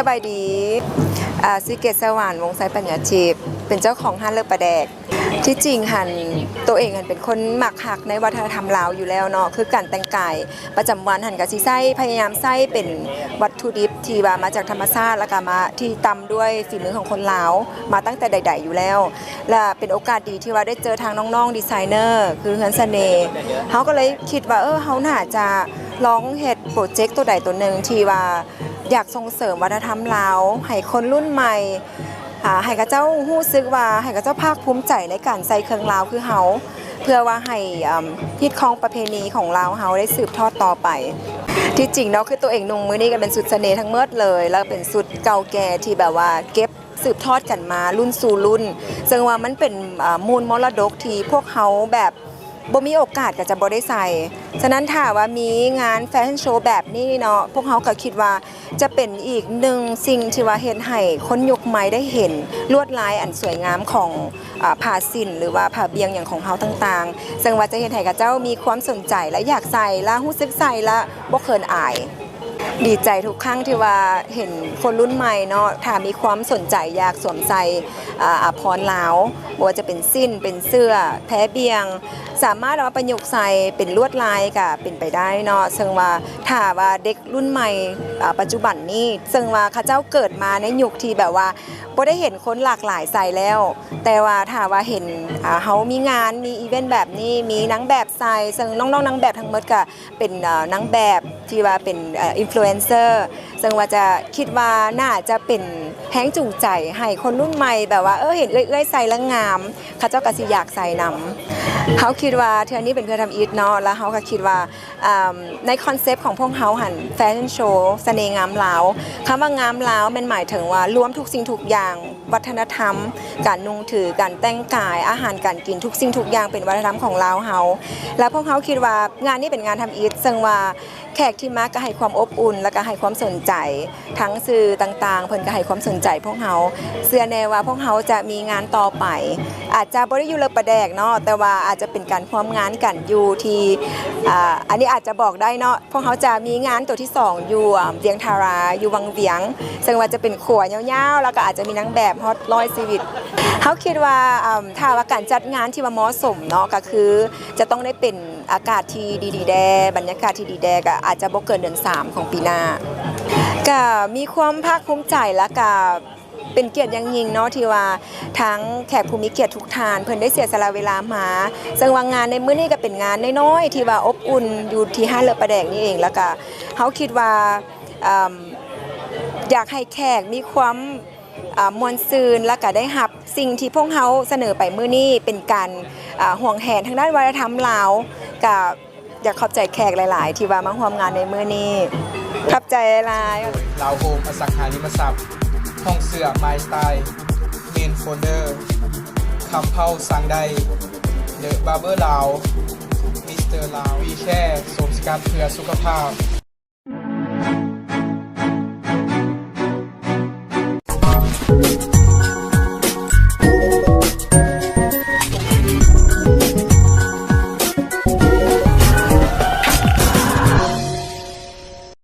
บายดีซิเกตสวรรค์วงไซปัญญาชีพเป็นเจ้าของห้านเลิศประแดกที่จริงหันตัวเองหันเป็นคนหมักหักในวัฒนธรรมลาวอยู่แล้วเนาะคือการแต่งกายประจำวันหันกับซีไส้พยายามไส้เป็นวัตถุดิบที่ว่ามาจากธรรมชาติแล้วก็มาที่ตำด้วยฝีมือของคนลาวมาตั้งแต่ใดๆอยู่แล้วและเป็นโอกาสดีที่ว่าได้เจอทางน้องๆดีไซเนอร์คือเฮือนเสน่ห์เขาก็เลยคิดว่าเขาน่าจะลองเฮ็ดโปรเจกต์ตัวใดตัวหนึ่งที่ว่าอยากส่งเสริมวัฒนธรรมลาวให้คนรุ่นใหม่ให้กับเจ้าฮู้ซึกว่าให้กับเจ้าภาคภูมิใจในการใส่เครื่องลาวคือเฮาเพื่อว่าให้ฮิตของประเพณีของลาวเฮาได้สืบทอดต่อไปที่จริงเนาะคือตัวเองนุ่งมื้อนี้ก็เป็นสุดเสน่ห์ทั้งหมดเลยแล้วเป็นสุดเก่าแก่ที่แบบว่าเก็บสืบทอดกันมารุ่นสู่รุ่นซึ่งว่ามันเป็นมูลมรดกที่พวกเฮาแบบบ่มีโอกาสก็จะบ่ได้ใส่ฉะนั้นถ้าว่ามีงานแฟชั่นโชว์แบบนี้เนาะพวกเขาก็คิดว่าจะเป็นอีกหนึ่งสิ่งที่ว่าเห็นให้คนยุคใหม่ได้เห็นลวดลายอันสวยงามของผ้าสิ้นหรือว่าผ้าเบียงอย่างของเขาต่างๆซึ่งว่าจะเห็นให้กับเจ้ามีความสนใจและอยากใส่และรู้สึกใส่และบ่เขินอายดีใจทุกครั้งที่ว่าเห็นคนรุ่นใหม่เนาะถ้ามีความสนใจอยากสวมใส่อาภรณ์ลาวว่าจะเป็นสิ้นเป็นเสื้อแพ้เบียงสามารถเอามาประยุกต์ใส่เป็นลวดลายก็เป็นไปได้เนาะซึ่งว่าถ้าว่าเด็กรุ่นใหม่ปัจจุบันนี้ซึ่งว่าเขาเจ้าเกิดมาในยุคที่แบบว่าบ่ได้เห็นคนหลากหลายใส่แล้วแต่ว่าถ้าว่าเห็นเฮามีงานมีอีเวนต์แบบนี้มีนางแบบใส่ซึ่งน้องๆนางแบบทั้งหมดก็เป็นนางแบบที่ว่าเป็นอินฟลูเอนเซอร์ซึ่งว่าจะคิดว่าน่าจะเป็นแรงจูงใจให้คนรุ่นใหม่แบบว่าเห็นเอื้อยๆใส่แล้วงามเขาเจ้าก็สิอยากใส่นำเขาคิดว่าเทื่อนี้เป็นเทื่อทำอีทเนาะแล้วเขาก็คิดว่าในคอนเซปต์ของพวกเขาหันแฟชั่นโชว์เสน่ห์งามลาวคำว่างามลาวมันหมายถึงว่ารวมทุกสิ่งทุกอย่างวัฒนธรรมการนุ่งถือการแต่งกายอาหารการกินทุกสิ่งทุกอย่างเป็นวัฒนธรรมของลาวเฮาแล้วพวกเขาคิดว่างานนี้เป็นงานทำอีทซึ่งว่าแขกที่มาก็ให้ความอบอุ่นแล้วก็ให้ความสนใจทั้งสื่อต่างๆเพิ่นก็ให้ความสนใจพวกเขาเชื่อแน่ว่าพวกเขาจะมีงานต่อไปอาจจะบ่ได้อยู่เลิศประแดกเนาะแต่ว่าอาจจะเป็นการร่วมงานกันอยู่ที่อันนี้อาจจะบอกได้เนาะพวกเขาจะมีงานตัวที่2อยู่เวียงทาราอยู่วังเวียงซึ่งว่าจะเป็นขัวยาวๆแล้วก็อาจจะมีนางแบบฮอต100ชีวิตเขาคิดว่าถ้าว่าการจัดงานที่ว่าเหมาะสมเนาะก็คือจะต้องได้เป็นอากาศที่ดีๆแดบรรยากาศที่ดีแดก็อาจจะบ่เกินเดือน3ของปีหน้าก็มีความภาคภูมิใจและก็เป็นเกียรติอย่างยิ่งเนาะที่ว่าทั้งแขกผู้มีเกียรติทุกท่านเพิ่นได้เสียสละเวลามาซึ่งว่างานในมื้อนี้ก็เป็นงานน้อยๆที่ว่าอบอุ่นอยู่ที่ห้านเลิศประแดกนี่เองแล้วก็เฮาคิดว่าอยากให้แขกมีความมวลซืนและก็ได้รับสิ่งที่พวกเขาเสนอไปมื้อนี้เป็นการห่วงแหนทางด้านวัฒนธรรมลาวกับอยากขอบใจแขกหลายๆที่ว่ามาร่วมงานในมื้อนี้ขอบใจหลายลาวโฮมอสังหาริมทรัพย์ห้องเสื้อไมสไตล์เมนโฟลเดอร์คำเผาสั่งได้เดอะบาร์เบอร์ลาวมิสเตอร์ลาววีแค่สมสกัดเพื่อสุขภาพ